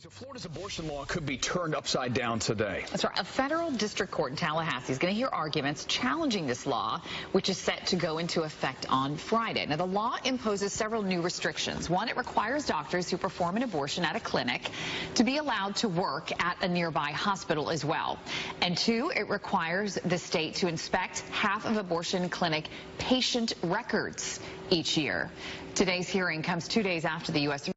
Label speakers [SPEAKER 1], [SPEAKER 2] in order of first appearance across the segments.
[SPEAKER 1] So Florida's abortion law could be turned upside down today.
[SPEAKER 2] That's right. A federal district court in Tallahassee is going to hear arguments challenging this law, which is set to go into effect on Friday. Now, the law imposes several new restrictions. One, it requires doctors who perform an abortion at a clinic to be allowed to work at a nearby hospital as well. And two, it requires the state to inspect half of abortion clinic patient records each year. Today's hearing comes 2 days after the U.S.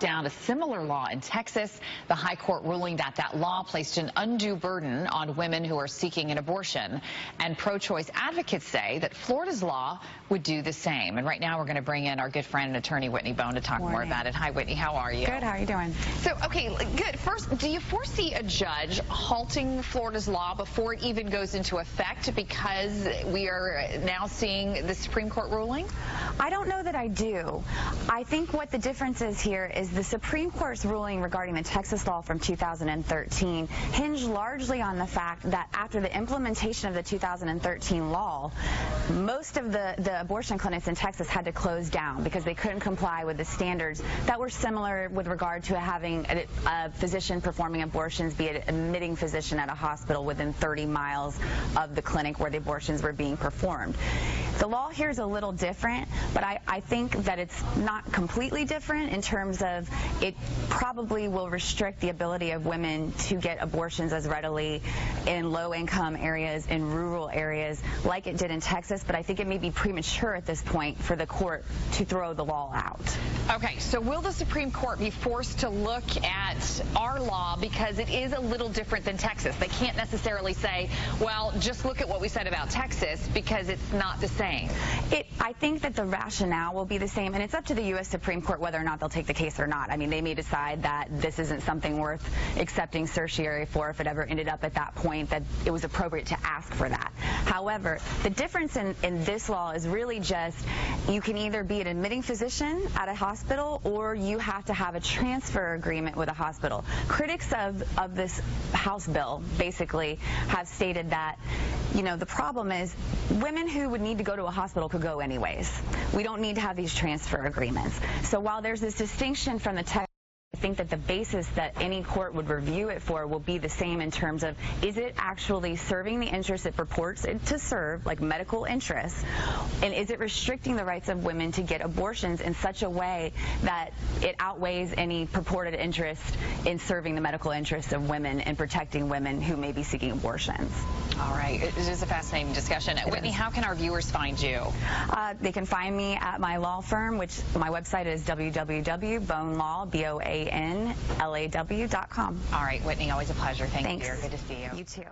[SPEAKER 2] down a similar law in Texas. The high court ruling that law placed an undue burden on women who are seeking an abortion. And pro-choice advocates say that Florida's law would do the same. And right now we're going to bring in our good friend and attorney Whitney Boan to talk more about it. Hi, Whitney. How are you?
[SPEAKER 3] Good. How are you doing?
[SPEAKER 2] So, okay, good. First, do you foresee a judge halting Florida's law before it even goes into effect because we are now seeing the Supreme Court ruling?
[SPEAKER 3] I don't know that I do. I think what the difference is here is the Supreme Court's ruling regarding the Texas law from 2013 hinged largely on the fact that after the implementation of the 2013 law, most of the abortion clinics in Texas had to close down because they couldn't comply with the standards that were similar with regard to having a physician performing abortions, be it an admitting physician at a hospital within 30 miles of the clinic where the abortions were being performed. The law here is a little different, but I think that it's not completely different in terms of it probably will restrict the ability of women to get abortions as readily in low-income areas, in rural areas, like it did in Texas, but I think it may be premature at this point for the court to throw the law out.
[SPEAKER 2] Okay, so will the Supreme Court be forced to look at our law because it is a little different than Texas? They can't necessarily say, well, just look at what we said about Texas because it's not the same.
[SPEAKER 3] I think that the rationale will be the same, and it's up to the U.S. Supreme Court whether or not they'll take the case or not. I mean, they may decide that this isn't something worth accepting certiorari for if it ever ended up at that point that it was appropriate to ask for that. However, the difference in this law is really just you can either be an admitting physician at a hospital or you have to have a transfer agreement with a hospital. Critics of this House bill basically have stated that, you know, the problem is women who would need to go to a hospital could go anyways. We don't need to have these transfer agreements. So while there's this distinction from the text, I think that the basis that any court would review it for will be the same in terms of, is it actually serving the interests it purports it to serve, like medical interests, and is it restricting the rights of women to get abortions in such a way that it outweighs any purported interest in serving the medical interests of women and protecting women who may be seeking abortions.
[SPEAKER 2] All right. It is a fascinating discussion. Whitney, how can our viewers find you?
[SPEAKER 3] They can find me at my law firm, which my website is www.boanlaw.com.
[SPEAKER 2] All right, Whitney, always a pleasure. Thank you.
[SPEAKER 3] Thanks.
[SPEAKER 2] Good to see you.
[SPEAKER 3] You too.